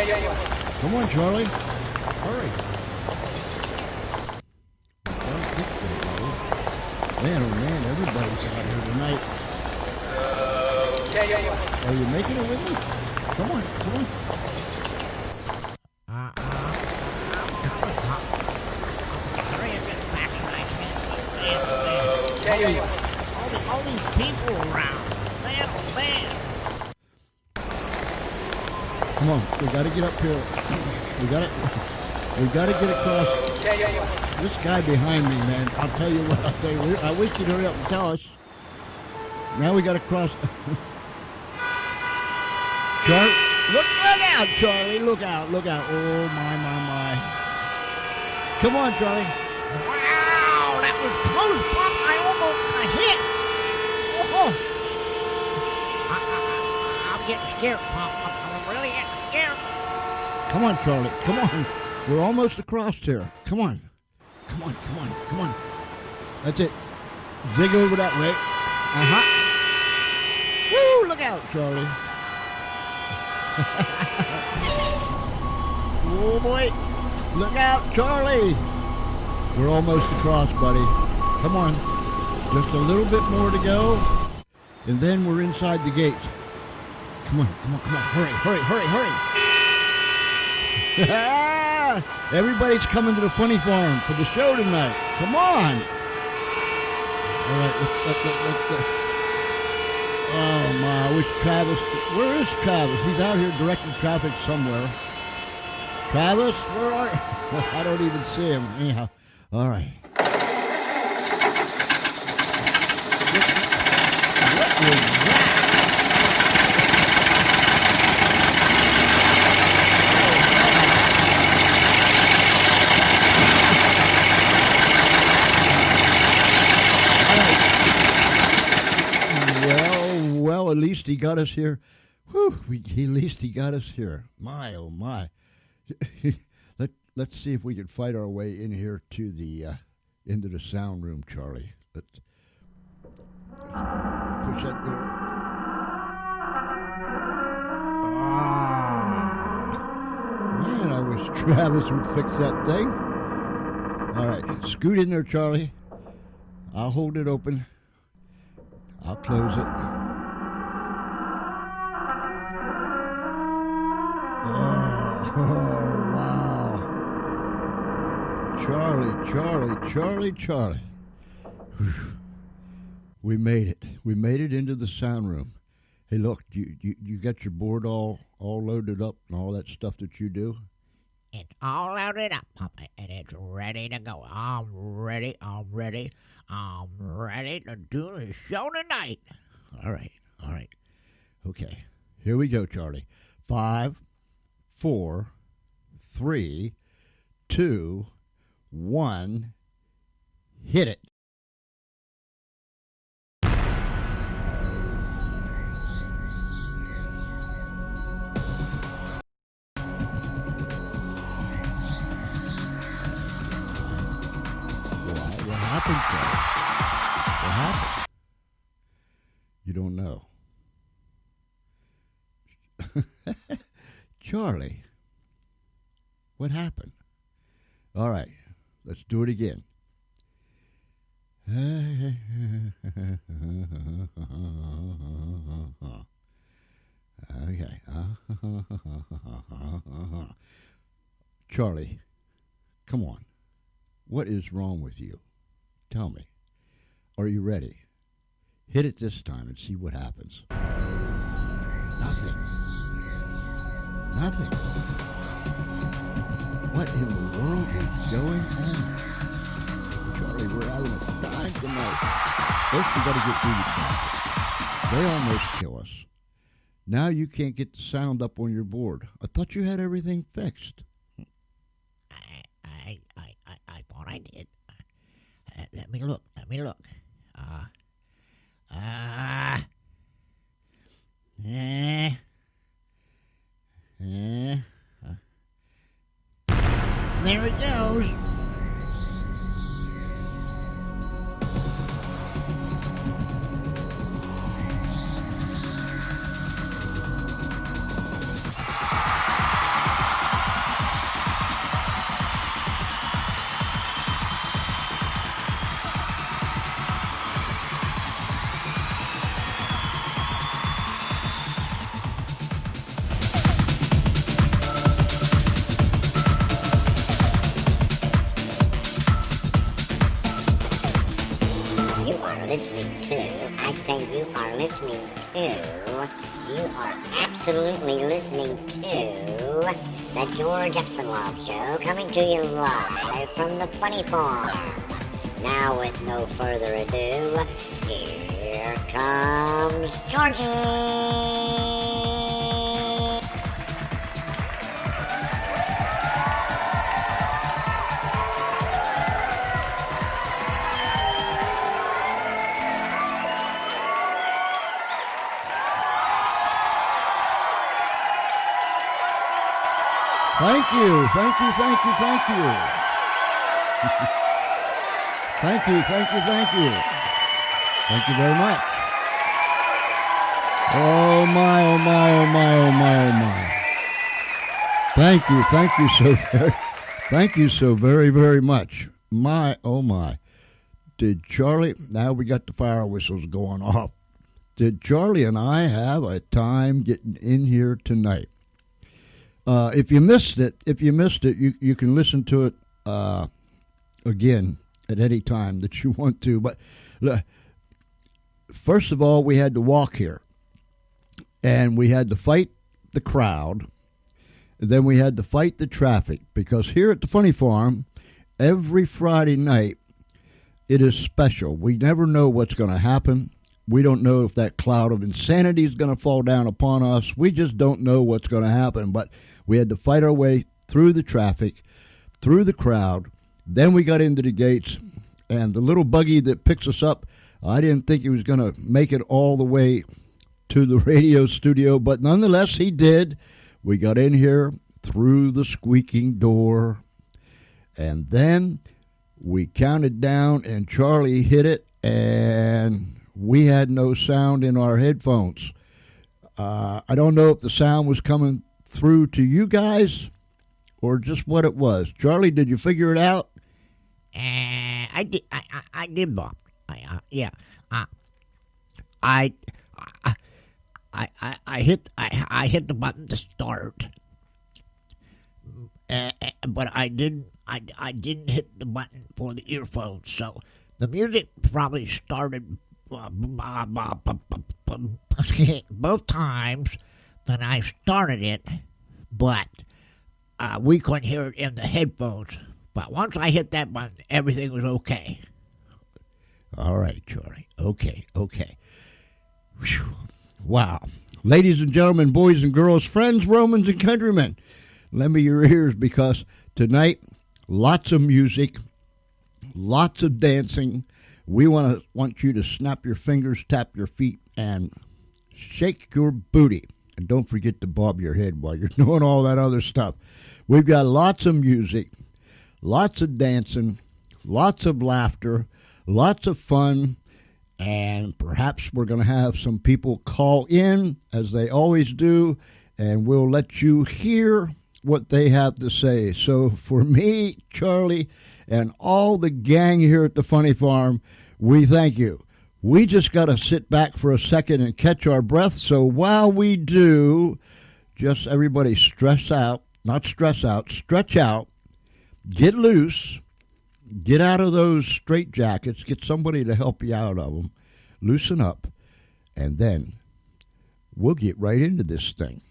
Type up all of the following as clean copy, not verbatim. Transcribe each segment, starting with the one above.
Come on, Charlie. Hurry. Don't get there, buddy. Man, oh man, everybody's out here tonight. Are you making it with me? Come on, come on. I'm coming, Pop. Hurry a bit faster than I can. Man. All these people around. Man, oh man. Come on, we gotta get up here. We gotta get across. This guy behind me, man, I'll tell you what, I wish you'd hurry up and tell us. Now we gotta cross. Charlie, look out, Charlie, look out. Oh, my. Come on, Charlie. Wow, that was close, Pop. I almost hit. Oh. I'm getting scared, Pop. I'm really getting scared. Come on, Charlie, come on. We're almost across here. Come on. That's it. Dig over that way. Woo, look out, Charlie. Oh boy, look out, Charlie. We're almost across, buddy. Come on, just a little bit more to go, and then we're inside the gate. Come on, hurry. Everybody's coming to the funny farm for the show tonight. Come on. All right, let's oh my, I wish Travis, where is Travis? He's out here directing traffic somewhere. Travis, where are you? I don't even see him. Anyhow, all right. What was that? Well, at least he got us here. Whew, at least he got us here. My, oh my. Let's see if we can fight our way in here to the into the sound room, Charlie. Let's push that door. Man, I wish Travis would fix that thing. All right, scoot in there, Charlie. I'll hold it open. I'll close it. Oh, wow. Charlie. Whew. We made it. We made it into the sound room. Hey, look, you got your board all loaded up and all that stuff that you do? It's all loaded up, Papa, and it's ready to go. I'm ready to do the show tonight. All right. Okay, here we go, Charlie. 5, 4, 3, 2, 1, hit it. What happened, Charlie? What happened? You don't know. Charlie, what happened? All right, let's do it again. Okay. Charlie, come on. What is wrong with you? Tell me. Are you ready? Hit it this time and see what happens. Nothing. What in the world is going on? Charlie, we're having a time tonight. First, we got to get through the traffic. They almost kill us. Now you can't get the sound up on your board. I thought you had everything fixed. I thought I did. Let me look. There it goes. are listening to, I say you are listening to, you are absolutely listening to the George Espenlaub Show, coming to you live from the Funny Farm. Now, with no further ado, here comes Georgie! Thank you, thank you, thank you, thank you. Thank you, thank you, thank you. Thank you very much. Oh my, oh my, oh my, oh my, oh my. Thank you so very, very much. My, oh my. Did Charlie, now we got the fire whistles going off. Did Charlie and I have a time getting in here tonight? If you missed it, you can listen to it again at any time that you want to. But first of all, we had to walk here, and we had to fight the crowd. And then we had to fight the traffic, because here at the Funny Farm, every Friday night, it is special. We never know what's going to happen. We don't know if that cloud of insanity is going to fall down upon us. We just don't know what's going to happen. But we had to fight our way through the traffic, through the crowd. Then we got into the gates, and the little buggy that picks us up, I didn't think he was going to make it all the way to the radio studio, but nonetheless, he did. We got in here through the squeaking door, and then we counted down, and Charlie hit it, and we had no sound in our headphones. I don't know if the sound was coming through to you guys or just what it was. Charlie, did you figure it out? I did, Bob. I hit the button to start, but I didn't hit the button for the earphones. So the music probably started both times that I started it, but we couldn't hear it in the headphones. But once I hit that button, everything was okay. All right, Charlie. Okay. Whew. Wow. Ladies and gentlemen, boys and girls, friends, Romans, and countrymen, lend me your ears, because tonight, lots of music, lots of dancing. We want you to snap your fingers, tap your feet, and shake your booty. And don't forget to bob your head while you're doing all that other stuff. We've got lots of music, lots of dancing, lots of laughter, lots of fun, and perhaps we're going to have some people call in, as they always do, and we'll let you hear what they have to say. So for me, Charlie, and all the gang here at the Funny Farm, we thank you. We just got to sit back for a second and catch our breath. So while we do, just everybody stretch out, stretch out, get loose, get out of those straitjackets, get somebody to help you out of them, loosen up, and then we'll get right into this thing.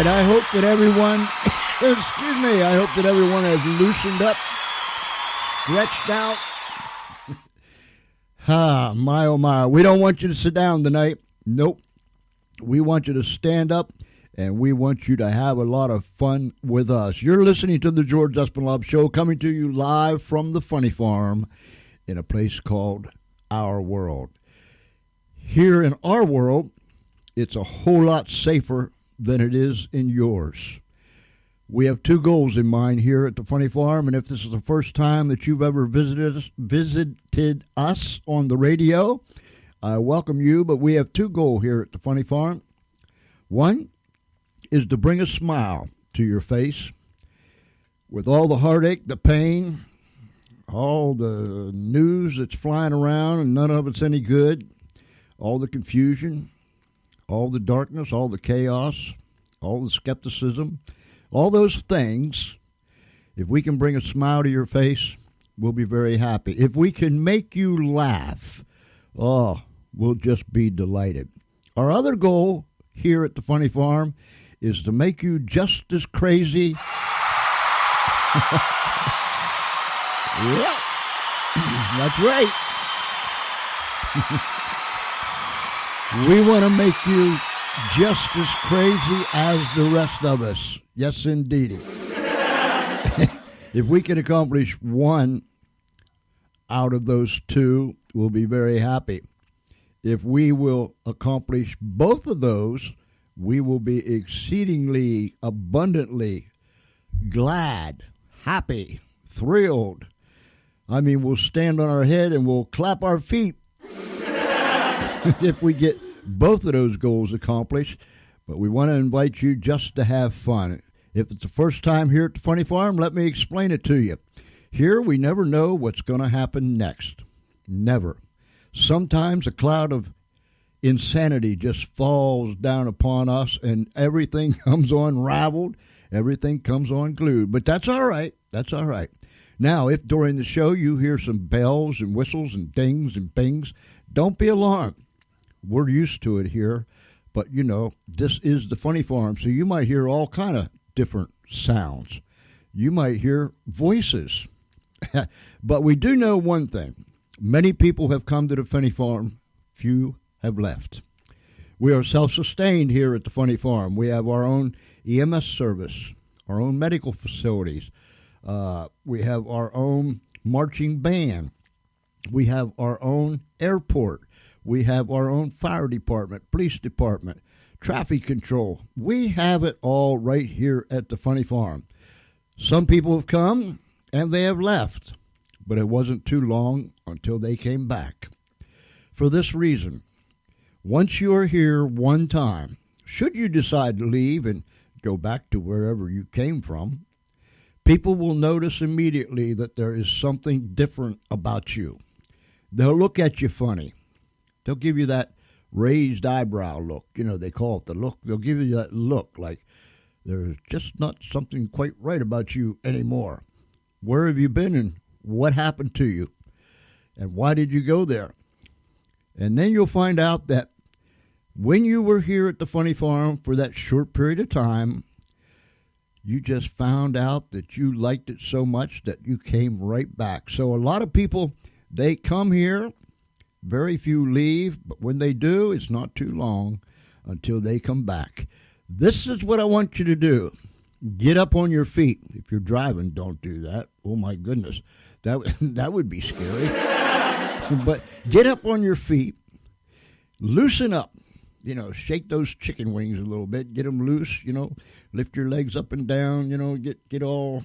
right. I hope that everyone, excuse me, I hope that everyone has loosened up, stretched out. My oh my. We don't want you to sit down tonight. Nope. We want you to stand up, and we want you to have a lot of fun with us. You're listening to the George Espenlaub Show, coming to you live from the Funny Farm in a place called Our World. Here in our world, it's a whole lot safer than it is in yours. We have two goals in mind here at the Funny Farm, and if this is the first time that you've ever visited us on the radio, I welcome you, but we have two goals here at the Funny Farm. One is to bring a smile to your face. With all the heartache, the pain, all the news that's flying around and none of it's any good, all the confusion, all the darkness, all the chaos, all the skepticism, all those things, if we can bring a smile to your face, we'll be very happy. If we can make you laugh, we'll just be delighted. Our other goal here at the Funny Farm is to make you just as crazy. Yep, that's right. We want to make you just as crazy as the rest of us. Yes, indeedy. If we can accomplish one out of those two, we'll be very happy. If we will accomplish both of those, we will be exceedingly abundantly glad, happy, thrilled. I mean, we'll stand on our head and we'll clap our feet if we get both of those goals accomplished. But we want to invite you just to have fun. If it's the first time here at the Funny Farm, let me explain it to you. Here, we never know what's going to happen next. Never. Sometimes a cloud of insanity just falls down upon us and everything comes unraveled, everything comes unglued. But that's all right. That's all right. Now, if during the show you hear some bells and whistles and dings and bings, don't be alarmed. We're used to it here. But, you know, this is the Funny Farm, so you might hear all kind of different sounds. You might hear voices. But we do know one thing. Many people have come to the Funny Farm. Few have left. We are self-sustained here at the Funny Farm. We have our own EMS service, our own medical facilities. We have our own marching band. We have our own airport. We have our own fire department, police department, traffic control. We have it all right here at the Funny Farm. Some people have come and they have left, but it wasn't too long until they came back. For this reason, once you are here one time, should you decide to leave and go back to wherever you came from, people will notice immediately that there is something different about you. They'll look at you funny. They'll give you that raised eyebrow look. You know, they call it the look. They'll give you that look like there's just not something quite right about you anymore. Where have you been and what happened to you? And why did you go there? And then you'll find out that when you were here at the Funny Farm for that short period of time, you just found out that you liked it so much that you came right back. So a lot of people, they come here. Very few leave, but when they do, it's not too long until they come back. This is what I want you to do. Get up on your feet. If you're driving, don't do that. Oh, my goodness. That would be scary. But get up on your feet. Loosen up. You know, shake those chicken wings a little bit. Get them loose, you know. Lift your legs up and down, you know. Get all,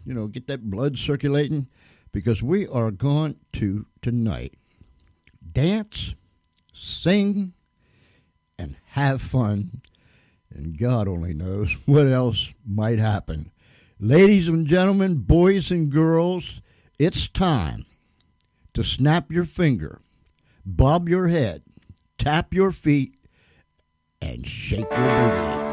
you know, get that blood circulating. Because we are going to, tonight, dance, sing, and have fun. And God only knows what else might happen. Ladies and gentlemen, boys and girls, it's time to snap your finger, bob your head, tap your feet, and shake your booty.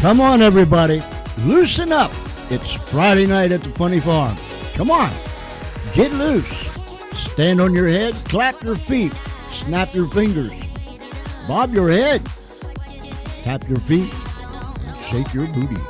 Come on, everybody. Loosen up. It's Friday night at the Funny Farm. Come on. Get loose. Stand on your head. Clap your feet. Snap your fingers. Bob your head. Tap your feet. And shake your booty.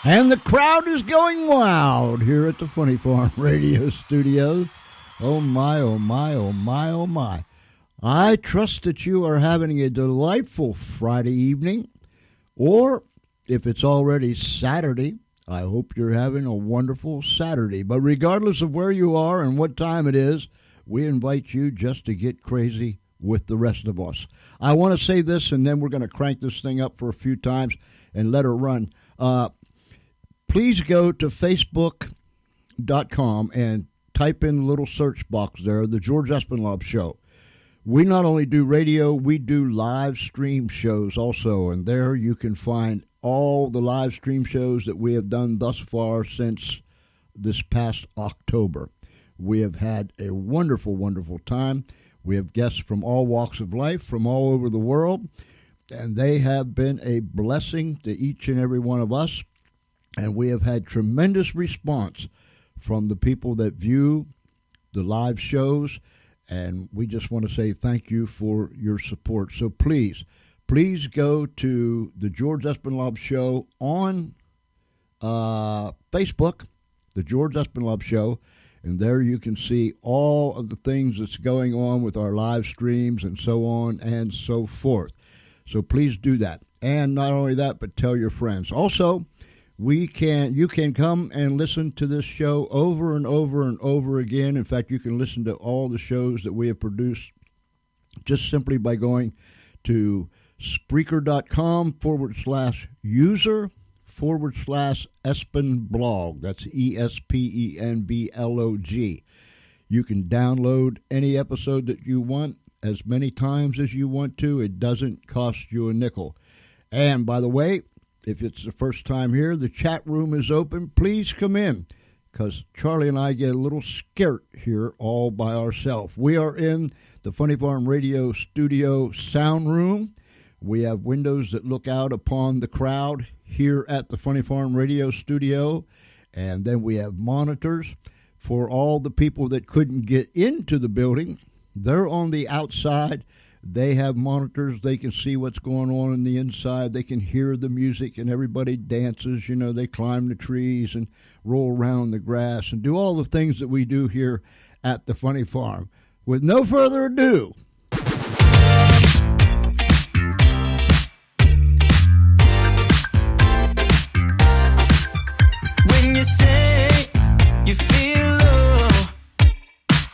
And the crowd is going wild here at the Funny Farm Radio Studios. Oh my, oh my, oh my, oh my. I trust that you are having a delightful Friday evening. Or if it's already Saturday, I hope you're having a wonderful Saturday. But regardless of where you are and what time it is, we invite you just to get crazy with the rest of us. I want to say this, and then we're going to crank this thing up for a few times and let her run. Please go to Facebook.com and type in the little search box there, The George Espenlaub Show. We not only do radio, we do live stream shows also, and there you can find all the live stream shows that we have done thus far since this past October. We have had a wonderful, wonderful time. We have guests from all walks of life, from all over the world, and they have been a blessing to each and every one of us. And we have had tremendous response from the people that view the live shows. And we just want to say thank you for your support. So please go to the George Espenlaub Show on Facebook, the George Espenlaub Show. And there you can see all of the things that's going on with our live streams and so on and so forth. So please do that. And not only that, but tell your friends. Also, you can come and listen to this show over and over and over again. In fact, you can listen to all the shows that we have produced just simply by going to Spreaker.com/user/Espenblog. That's ESPENBLOG. You can download any episode that you want as many times as you want to. It doesn't cost you a nickel. And by the way, if it's the first time here, the chat room is open. Please come in, because Charlie and I get a little scared here all by ourselves. We are in the Funny Farm Radio Studio sound room. We have windows that look out upon the crowd here at the Funny Farm Radio Studio. And then we have monitors for all the people that couldn't get into the building. They're on the outside. They have monitors. They can see what's going on in the inside. They can hear the music, and everybody dances. You know, they climb the trees and roll around the grass and do all the things that we do here at the Funny Farm. With no further ado, when you say you feel low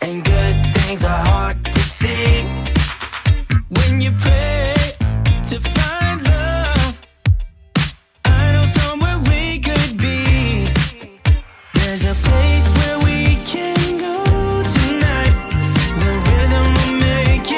and good things are hard to see, when you pray to find love, I know somewhere we could be. There's a place where we can go tonight. The rhythm will make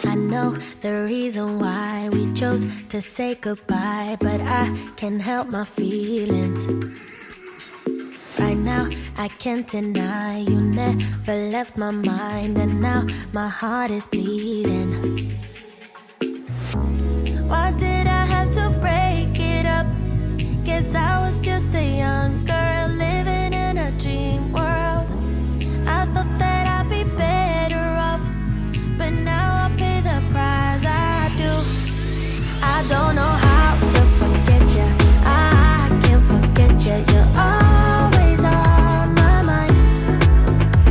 I know the reason why we chose to say goodbye, but I can't help my feelings. Right now, I can't deny you never left my mind, and now my heart is bleeding. Why did I have to break it up? Guess I was just a young girl living in a dream world. I thought that I'd be better off, but now I pay the price. I do. I don't know how to forget you. I can't forget you. You're always on my mind.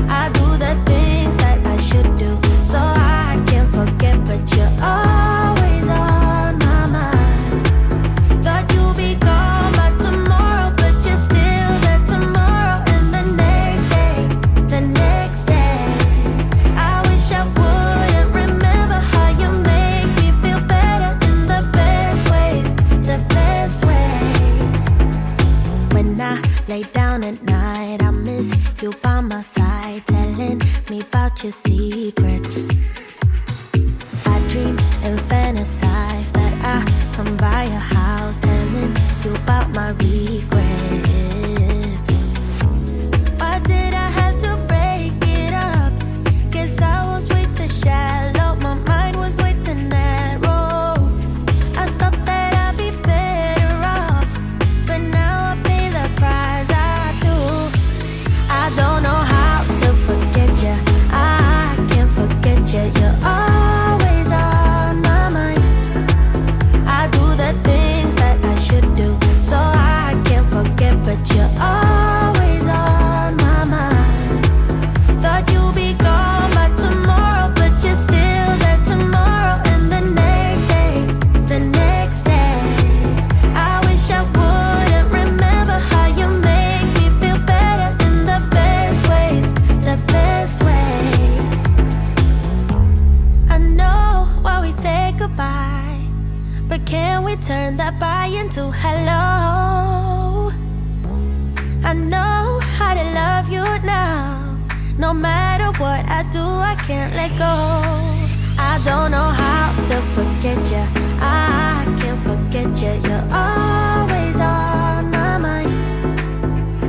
I do the things that I should do, so I can't forget, but you're always on my mind. Thought you'd be gone by tomorrow, but you're still there tomorrow, and the next day, the next day. I wish I wouldn't remember how you make me feel better in the best ways, the best ways. When I lay down at night, I miss you by my side, telling me about your secrets. I dream and fantasize that I come by your house, telling you about my regrets. Why did I have to break it up? Guess I was way too shallow, my mind was way too narrow. I thought that I'd be better off, but now I pay the price. I do. I don't know how to forget you. I can't forget you. You're always on my mind. I do the things that I should do, so I can't forget, but you're always on my mind. Thought you'd be gone by tomorrow, but you're still there tomorrow, and the next day, the next day. I wish I wouldn't remember how you make me feel better in the best ways, the best ways. I know why we say goodbye, but can we turn that bye into hello? I know how to love you now. No matter what I do, I can't let go. I don't know how to forget you. I can't forget you. You're always on my mind.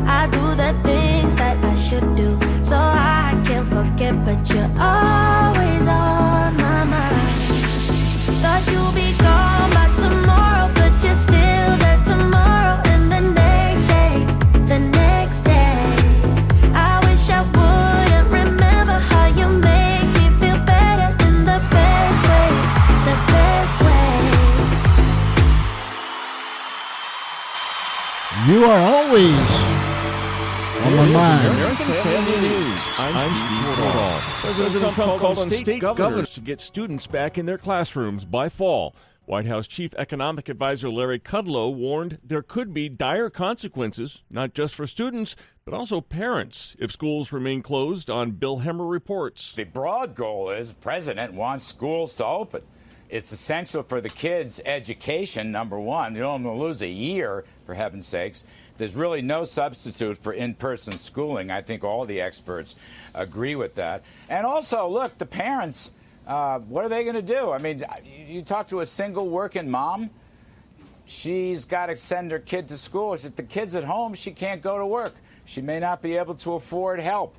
I do the things that I should do, so I can't forget, but you're always on my mind. Thought you'd be gone by tomorrow, but you're still there tomorrow, and the next day, the next day. I wish I wouldn't remember how you make me feel better in the best ways, the best ways. You are always on my mind. American Family News. I'm Steve Woodall. President Trump called on state governors to get students back in their classrooms by fall. White House Chief Economic Advisor Larry Kudlow warned there could be dire consequences, not just for students, but also parents, if schools remain closed. On Bill Hemmer reports. The broad goal is the president wants schools to open. It's essential for the kids' education, number one. You don't want to lose a year, for heaven's sakes. There's really no substitute for in-person schooling. I think all the experts agree with that. And also, look, the parents, what are they going to do? I mean, you talk to a single working mom, she's got to send her kid to school. If the kid's at home, she can't go to work. She may not be able to afford help.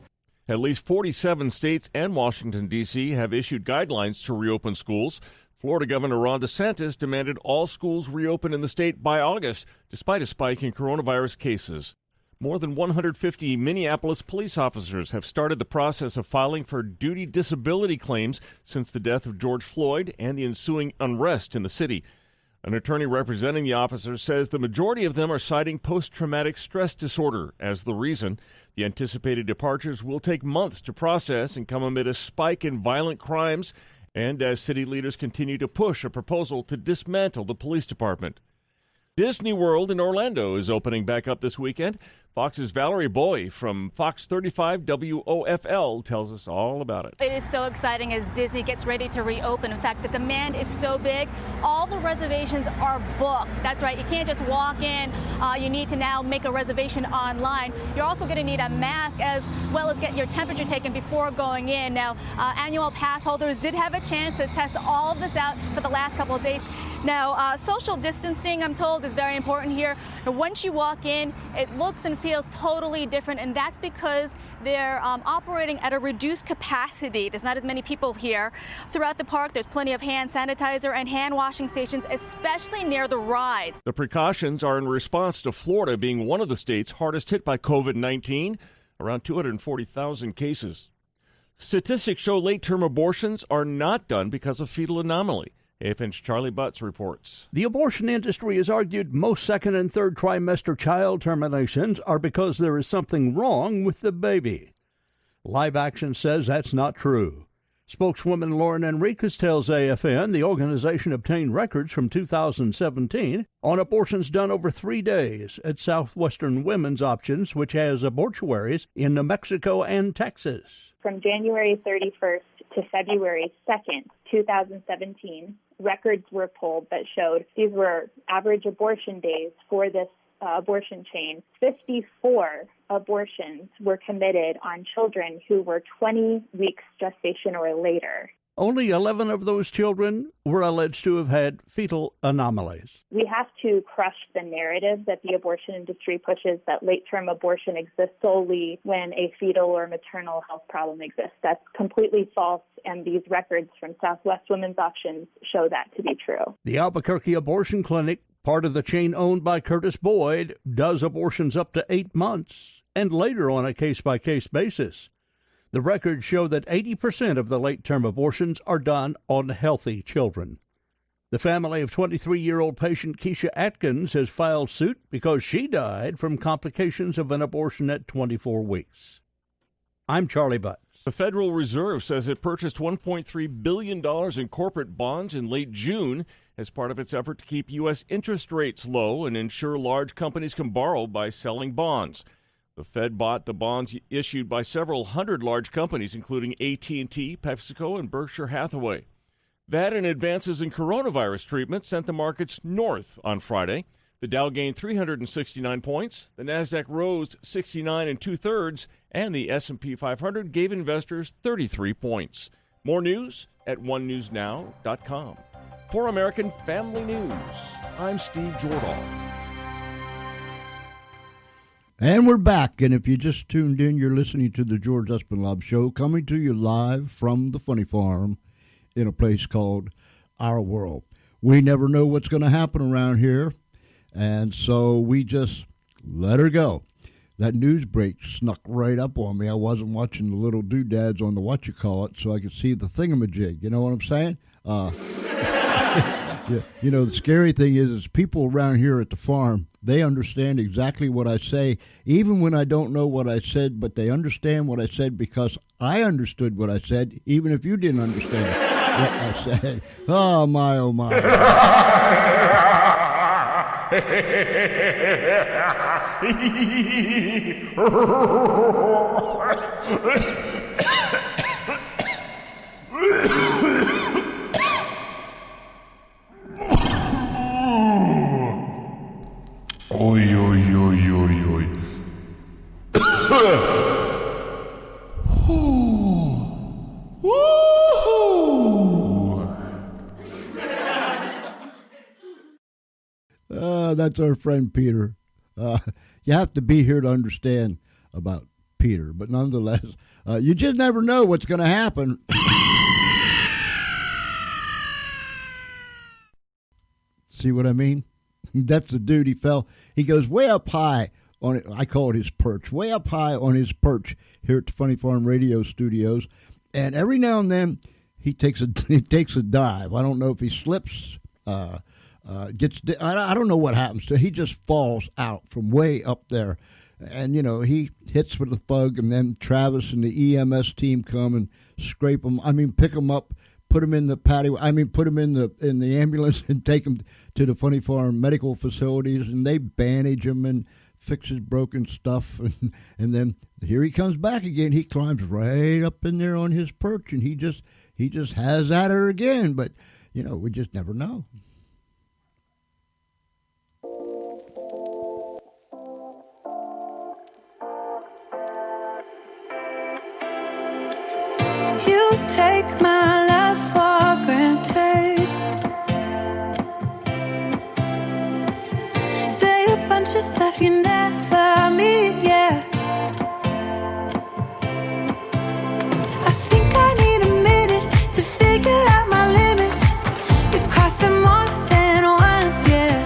At least 47 states and Washington, D.C. have issued guidelines to reopen schools. Florida Governor Ron DeSantis demanded all schools reopen in the state by August, despite a spike in coronavirus cases. More than 150 Minneapolis police officers have started the process of filing for duty disability claims since the death of George Floyd and the ensuing unrest in the city. An attorney representing the officers says the majority of them are citing post-traumatic stress disorder as the reason. The anticipated departures will take months to process and come amid a spike in violent crimes, and as city leaders continue to push a proposal to dismantle the police department. Disney World in Orlando is opening back up this weekend. Fox's Valerie Boy from Fox 35 WOFL tells us all about it. It is so exciting as Disney gets ready to reopen. In fact, the demand is so big all the reservations are booked. That's right. You can't just walk in. You need to now make a reservation online. You're also going to need a mask as well as get your temperature taken before going in. Now, annual pass holders did have a chance to test all of this out for the last couple of days. Now, social distancing, I'm told, is very important here. Once you walk in, it looks and feels totally different, and that's because they're operating at a reduced capacity. There's not as many people here. Throughout the park, there's plenty of hand sanitizer and hand washing stations, especially near the rides. The precautions are in response to Florida being one of the states hardest hit by COVID-19, around 240,000 cases. Statistics show late-term abortions are not done because of fetal anomaly. AFN's Charlie Butts reports. The abortion industry has argued most second and third trimester child terminations are because there is something wrong with the baby. Live Action says that's not true. Spokeswoman Lauren Enriquez tells AFN the organization obtained records from 2017 on abortions done over 3 days at Southwestern Women's Options, which has abortuaries in New Mexico and Texas. From January 31st to February 2nd, 2017, records were pulled that showed these were average abortion days for this abortion chain. 54 abortions were committed on children who were 20 weeks gestation or later. Only 11 of those children were alleged to have had fetal anomalies. We have to crush the narrative that the abortion industry pushes that late-term abortion exists solely when a fetal or maternal health problem exists. That's completely false, and these records from Southwest Women's Options show that to be true. The Albuquerque Abortion Clinic, part of the chain owned by Curtis Boyd, does abortions up to 8 months and later on a case-by-case basis. The records show that 80% of the late-term abortions are done on healthy children. The family of 23-year-old patient Keisha Atkins has filed suit because she died from complications of an abortion at 24 weeks. I'm Charlie Butts. The Federal Reserve says it purchased $1.3 billion in corporate bonds in late June as part of its effort to keep U.S. interest rates low and ensure large companies can borrow by selling bonds. The Fed bought the bonds issued by several hundred large companies, including AT&T, PepsiCo, and Berkshire Hathaway. That and advances in coronavirus treatment sent the markets north on Friday. The Dow gained 369 points, the Nasdaq rose 69 2/3, and the S&P 500 gave investors 33 points. More news at onenewsnow.com. For American Family News, I'm Steve Jordahl. And we're back, and if you just tuned in, you're listening to the George Espenlaub Show, coming to you live from the Funny Farm in a place called Our World. We never know what's going to happen around here, and so we just let her go. That news break snuck right up on me. I wasn't watching the little doodads on the what-you-call-it, so I could see the thingamajig. You know what I'm saying? Yeah, you know, the scary thing is people around here at the farm, they understand exactly what I say, even when I don't know what I said, but they understand what I said because I understood what I said, even if you didn't understand what I said. Oh, my, oh, my. Oi, oi, oi, oi, oi. That's our friend Peter. You have to be here to understand about Peter, but nonetheless, you just never know what's going to happen. See what I mean? That's the dude. He fell. He goes way up high on it. I call it his perch. Way up high on his perch here at the Funny Farm Radio Studios, and every now and then he takes a dive. I don't know if he slips, I don't know what happens to him. He just falls out from way up there, and you know he hits with a thug, and then Travis and the EMS team come and scrape him. I mean, pick him up. Put him in the patio. I mean, put him in the ambulance and take him to the Funny Farm medical facilities, and they bandage him and fix his broken stuff, and then here he comes back again. He climbs right up in there on his perch, and he just has at her again. But you know, we just never know. You take my love for granted. Say a bunch of stuff you never mean, yeah. I think I need a minute to figure out my limits. You cross them more than once, yeah.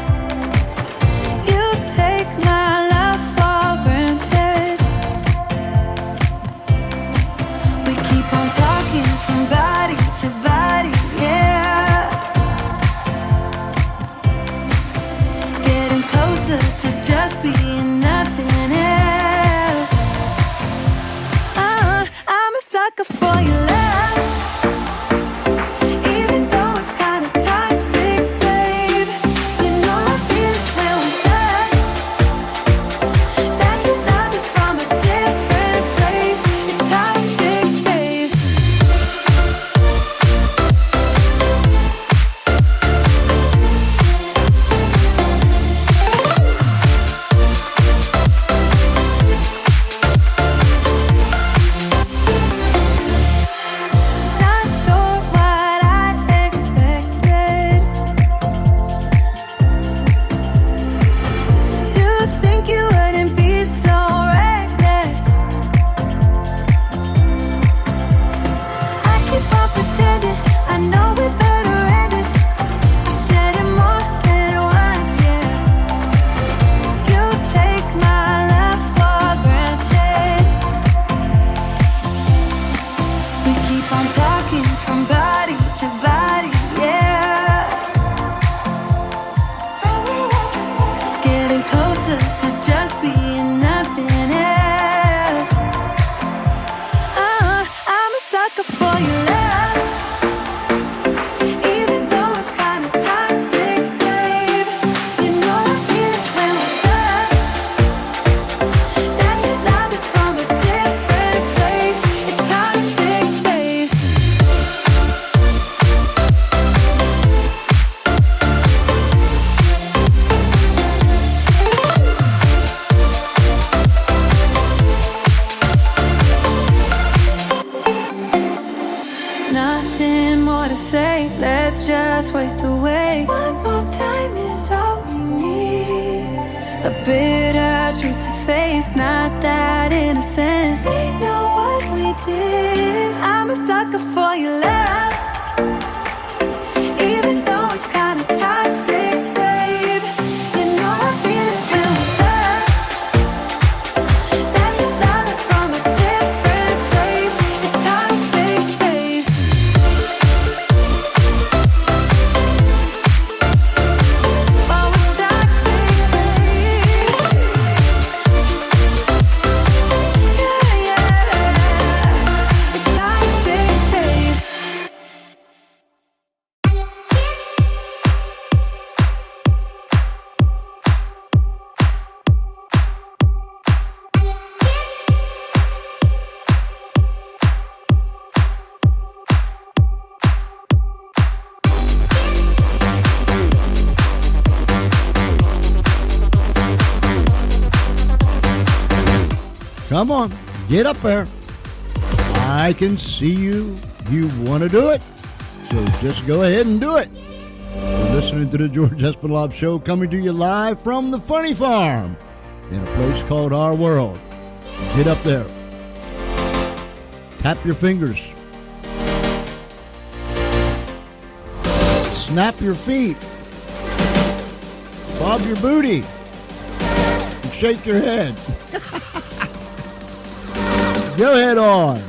You take my love for granted. We keep on talking from body to body, yeah. Getting closer to just being nothing else. I'm a sucker for your love. Even though it's kind of toxic, babe. You know I feel it when we touch. That your love is from a different place. It's toxic, babe. Not sure what I expected. To think you wouldn't be so reckless. I keep on pretending I know we better end it. You said it more than once, yeah. You take my love for granted. We keep on talking from body to body, yeah. Getting closer to just being nothing else. I'm a sucker for your love. Even though it's kind of toxic, babe. You know I feel it when we touch. That your love is from a different place. It's toxic, babe. Nothing more to say, let's just waste away. One more time is all we need. A bitter truth to face, not that innocent. We know what we did. I'm a sucker for your love. Even though it's kind of toxic, babe. You know I feel it when we touch. That your love is from a different place. It's toxic, babe. Oh, it's toxic, babe. Yeah, yeah. It's toxic, babe. Come on, get up there. I can see you. You want to do it. So just go ahead and do it. You're listening to the George Espenlaub Show, coming to you live from the Funny Farm in a place called Our World. Get up there. Tap your fingers. Snap your feet. Bob your booty. And shake your head. Go ahead on.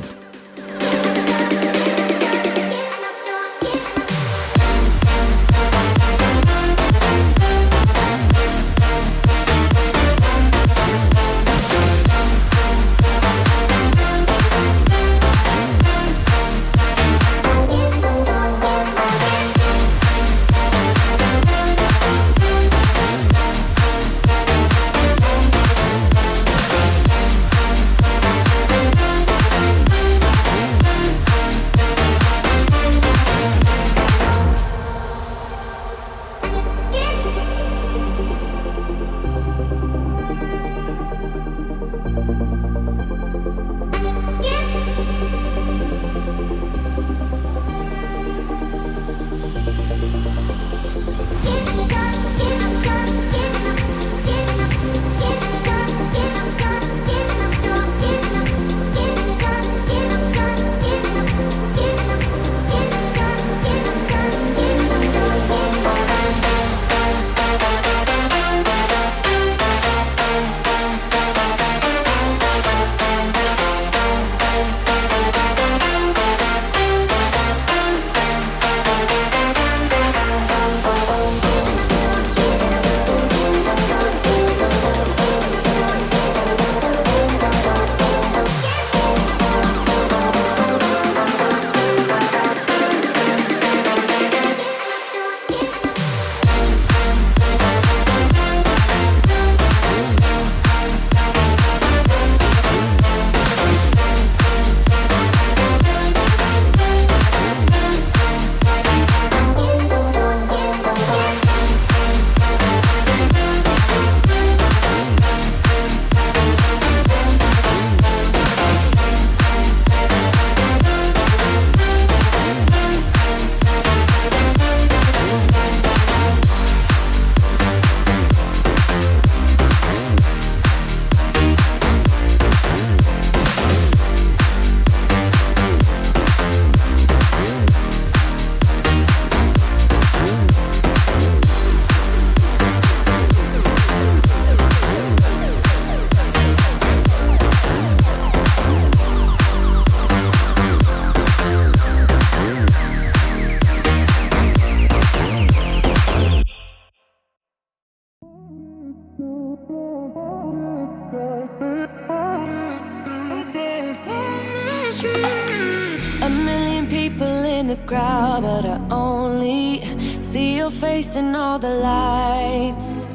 in the crowd, but I only see your face in all the lights.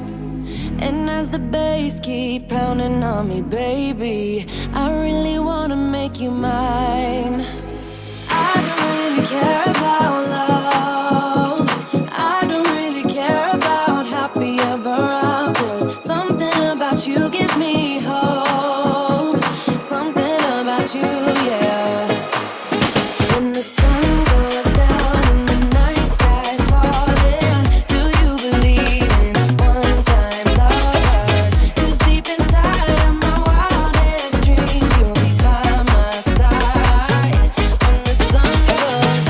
And as the bass keep pounding on me, baby, I really wanna make you mine. I don't really care about love. I don't really care about happy ever afters. Something about you gives me hope. Something about you, yeah. When the sun goes down and the night sky's falling, do you believe in one-time lovers? 'Cause deep inside of my wildest dreams, you'll be by my side when the sun goes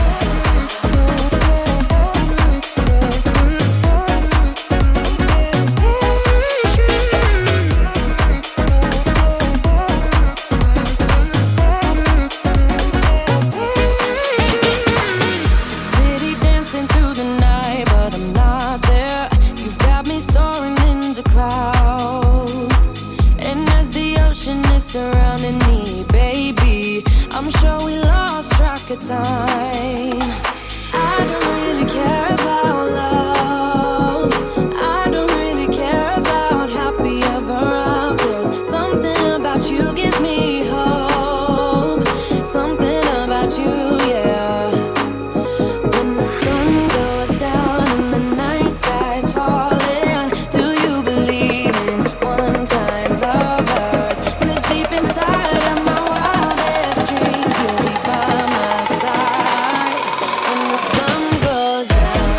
City dancing through the night, but I'm not there. You've got me soaring in the clouds. And as the ocean is surrounding me, baby, I'm sure we lost track of time. I don't really care about love. I don't really care about happy ever afters. Something about you gives me hope. Something about you, yeah. When the sun goes down and the night sky's falling, do you believe in one-time lovers? 'Cause deep inside of my wildest dreams, you'll be by my side when the sun goes down.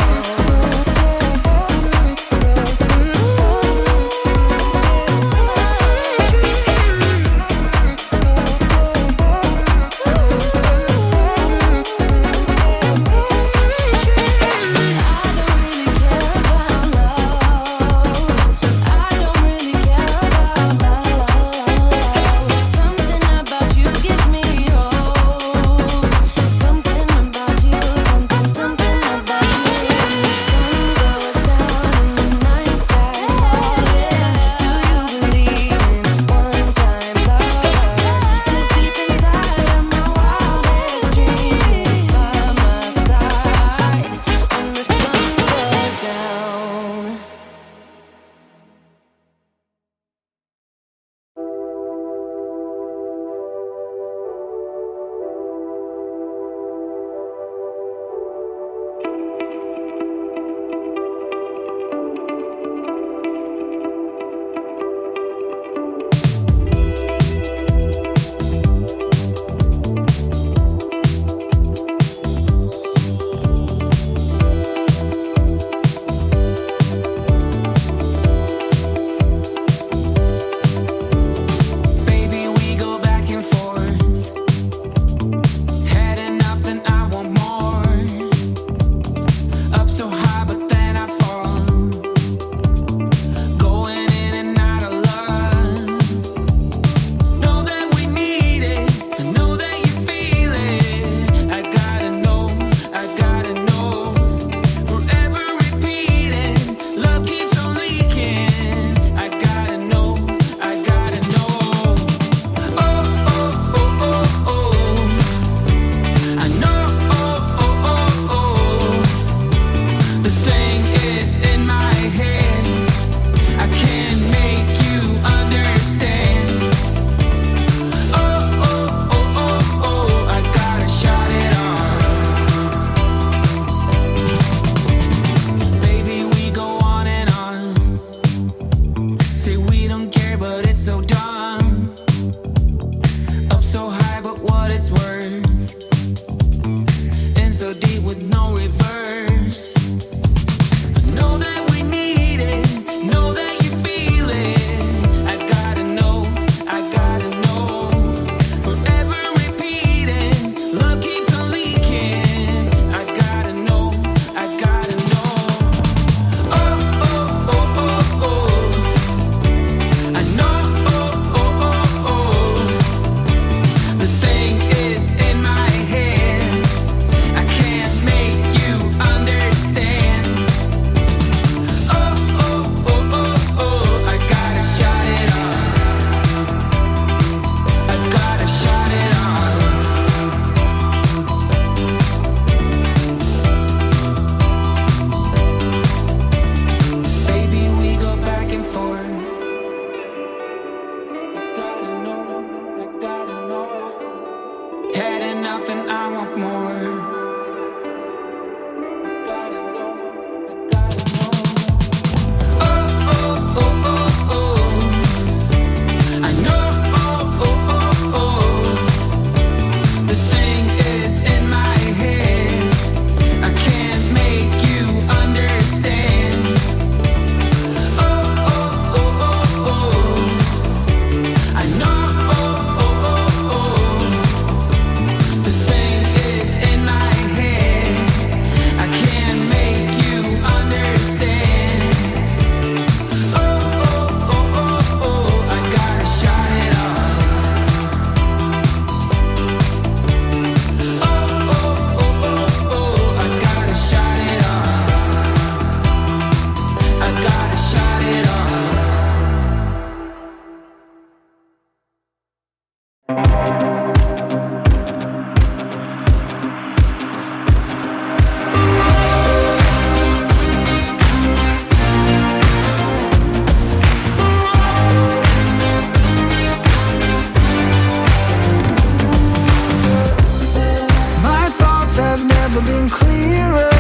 never been clearer.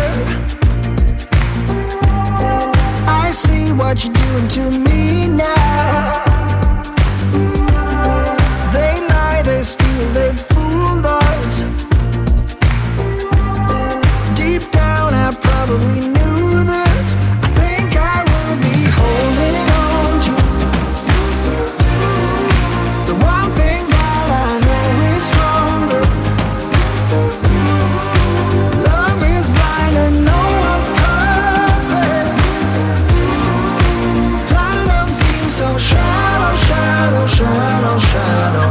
I see what you're doing to me now. They lie, they steal, they fooled us. Deep down I probably knew this. I think I will be holding on to the one thing that I know is stronger. Love is blind and no one's perfect. Platinum seems so shallow, shallow, shallow, shallow.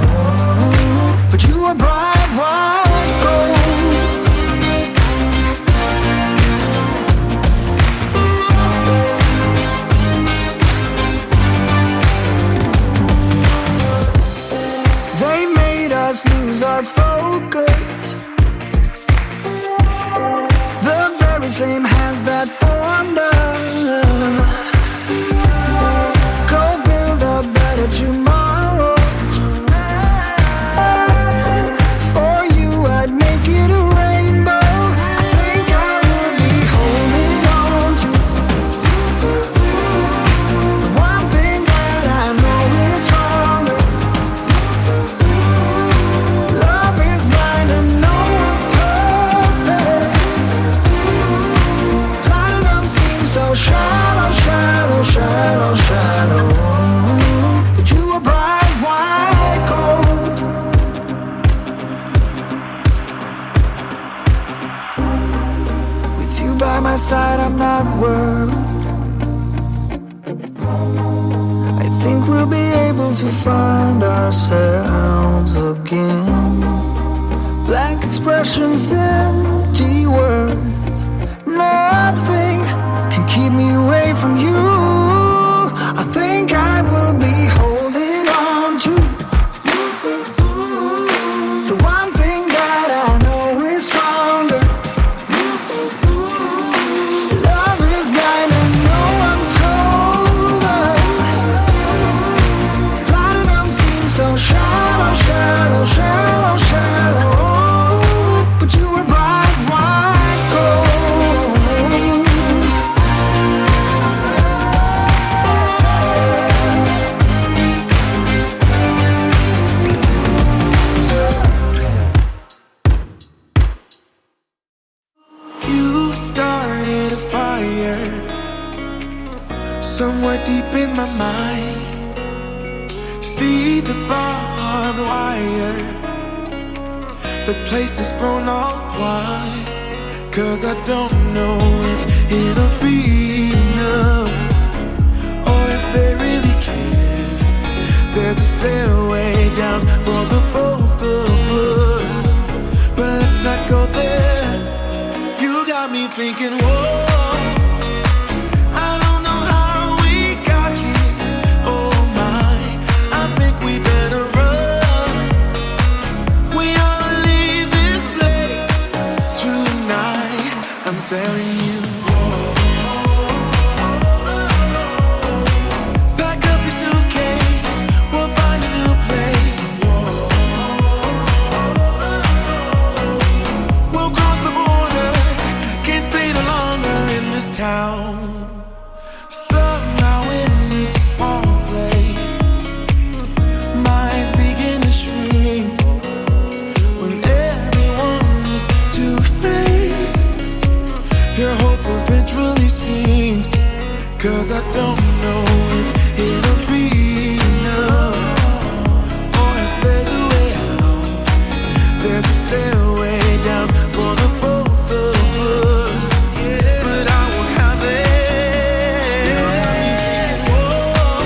But you are bright white gold. They made us lose our focus. The very same hands that formed us. Go build a better tomorrow. For you I'd make it a rainbow. I think I will be holding on to the one thing that I know is stronger. Love is blind and no one's perfect. Platinum seems so shallow, shallow, shallow, shallow. But you are bright white gold. With you by my side, I'm not worried. I think we'll be able to find ourselves again. Blank expressions, empty words. Nothing can keep me away from you. I think I will be holding on to the one thing that I know is stronger. Love is blind and no one told us. Platinum seems so shallow, shallow, shallow, shallow. But you were bright white gold. You started a fire somewhere deep in my mind. See the barbed wire, the place is grown all wide. 'Cause I don't know if it'll be enough, or if they really care. There's a stairway down for the both of us, but let's not go there. You got me thinking, whoa, I don't know how we got here. Oh my, I think we better run. We ought to leave this place tonight, I'm telling you. Pack up your suitcase, we'll find a new place. We'll cross the border, can't stay no longer in this town. Somehow in this small place, minds begin to shrink when everyone is too fake. Their hope eventually sinks, 'cause I don't know if it'll be enough, or if there's a way out. There's a stairway down for the both of us, but I won't have it. You got me thinking, whoa,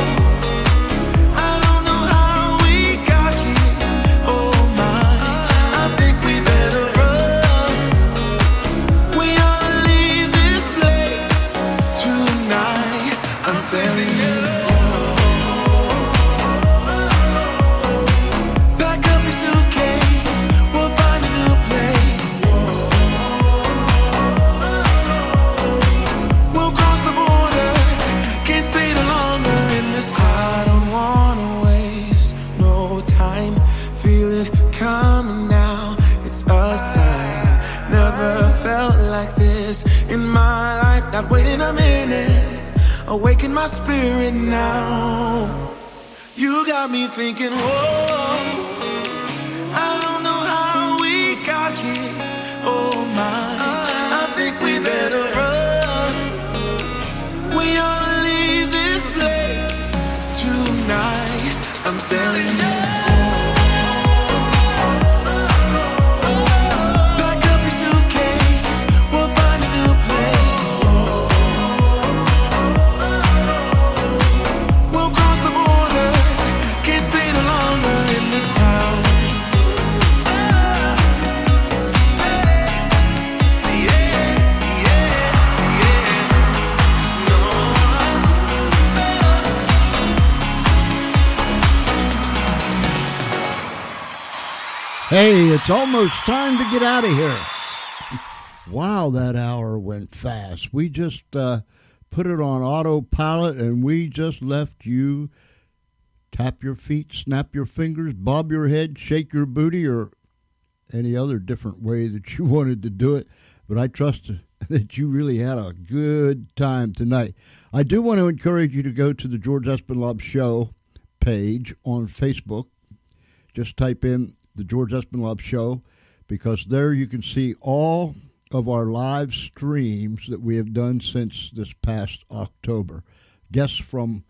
I don't know how we got here. Oh my, I think we better run. We ought to leave this place tonight, I'm telling you. Never felt like this in my life. Not waiting a minute, awaken my spirit now. You got me thinking, whoa, I don't know how we got here. Oh my, I think we better run. We ought to leave this place tonight. I'm telling you. Hey, it's almost time to get out of here. Wow, that hour went fast. We just put it on autopilot, and we just left you tap your feet, snap your fingers, bob your head, shake your booty, or any other different way that you wanted to do it. But I trust that you really had a good time tonight. I do want to encourage you to go to the George Espenlaub Show page on Facebook. Just type in the George Espenlaub Show, because there you can see all of our live streams that we have done since this past October. Guests from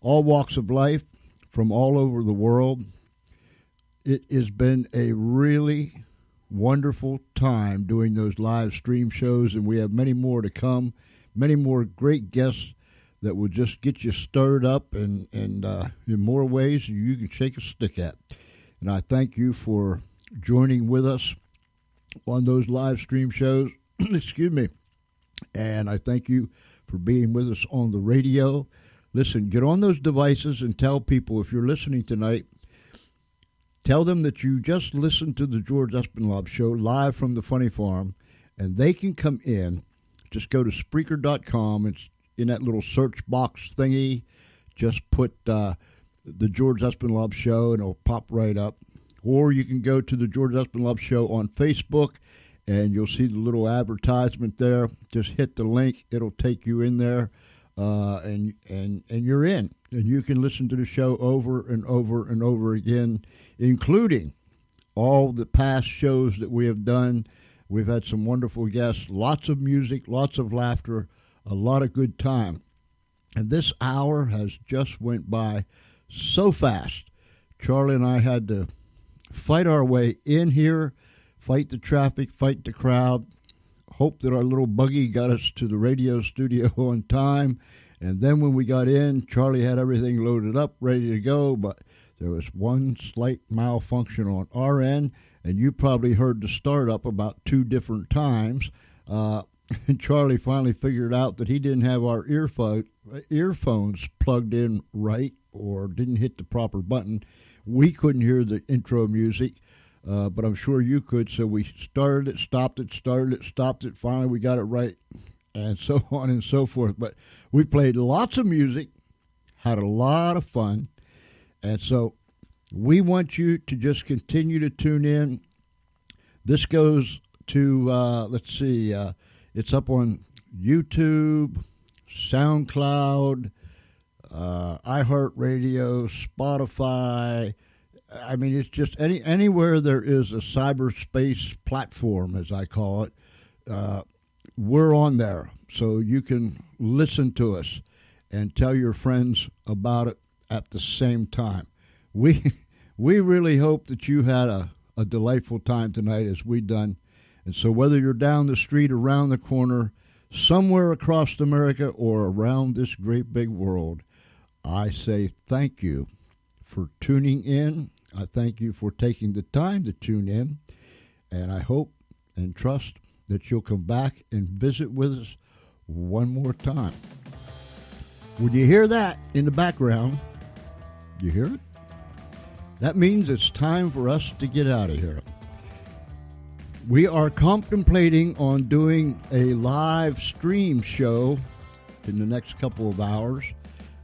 all walks of life, from all over the world. It has been a really wonderful time doing those live stream shows, and we have many more to come, many more great guests that will just get you stirred up and in more ways you can shake a stick at. And I thank you for joining with us on those live stream shows. Excuse me. And I thank you for being with us on the radio. Listen, get on those devices and tell people, if you're listening tonight, tell them that you just listened to the George Espenlaub Show live from the Funny Farm, and they can come in. Just go to Spreaker.com. It's in that little search box thingy. Just put the George Espenlaub Show, and it'll pop right up. Or you can go to the George Espenlaub Show on Facebook, and you'll see the little advertisement there. Just hit the link; it'll take you in there, and you're in, and you can listen to the show over and over and over again, including all the past shows that we have done. We've had some wonderful guests, lots of music, lots of laughter, a lot of good time, and this hour has just went by so fast. Charlie and I had to fight our way in here, fight the traffic, fight the crowd, hope that our little buggy got us to the radio studio on time. And then when we got in, Charlie had everything loaded up, ready to go, but there was one slight malfunction on our end, and you probably heard the startup about 2 different times. And Charlie finally figured out that he didn't have our earphones plugged in right, or didn't hit the proper button. We couldn't hear the intro music, but I'm sure you could. So we started it, stopped it, started it, stopped it. Finally, we got it right, and so on and so forth. But we played lots of music, had a lot of fun, and so we want you to just continue to tune in. This goes to, let's see, it's up on YouTube, SoundCloud, iHeartRadio, Spotify. I mean, it's just anywhere there is a cyberspace platform, as I call it, we're on there. So you can listen to us and tell your friends about it at the same time. We really hope that you had a delightful time tonight, as we done. And so whether you're down the street, around the corner, somewhere across America, or around this great big world, I say thank you for tuning in. I thank you for taking the time to tune in. And I hope and trust that you'll come back and visit with us one more time. When you hear that in the background, you hear it? That means it's time for us to get out of here. We are contemplating on doing a live stream show in the next couple of hours,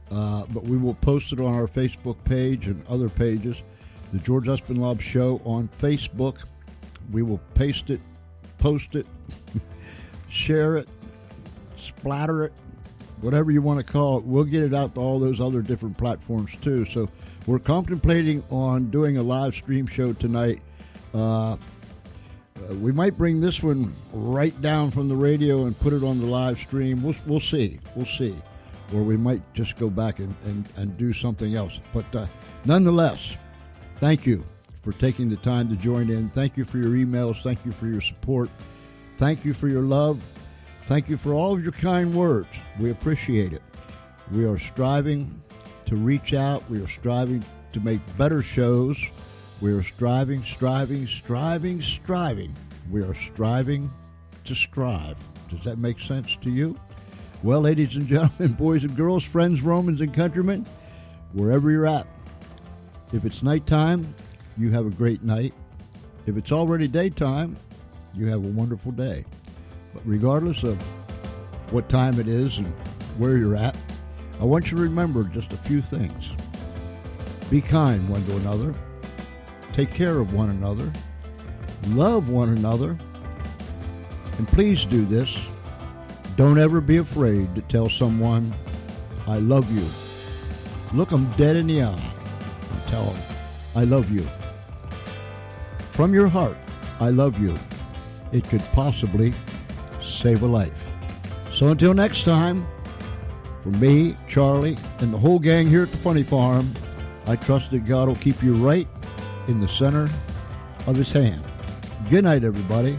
but we will post it on our Facebook page and other pages. The George Espenlaub Show on Facebook. We will paste it post it, share it, splatter it, whatever you want to call it. We'll get it out to all those other different platforms too. So we're contemplating on doing a live stream show tonight. We might bring this one right down from the radio and put it on the live stream. We'll see. We'll see. Or we might just go back and do something else. But nonetheless, thank you for taking the time to join in. Thank you for your emails. Thank you for your support. Thank you for your love. Thank you for all of your kind words. We appreciate it. We are striving to reach out. We are striving to make better shows. We are striving. We are striving to strive. Does that make sense to you? Well, ladies and gentlemen, boys and girls, friends, Romans, and countrymen, wherever you're at, if it's nighttime, you have a great night. If it's already daytime, you have a wonderful day. But regardless of what time it is and where you're at, I want you to remember just a few things. Be kind one to another. Take care of one another. Love one another. And please do this. Don't ever be afraid to tell someone, I love you. Look them dead in the eye and tell them, I love you. From your heart, I love you. It could possibly save a life. So until next time, for me, Charlie, and the whole gang here at the Funny Farm, I trust that God will keep you right in the center of his hand. Good night, everybody.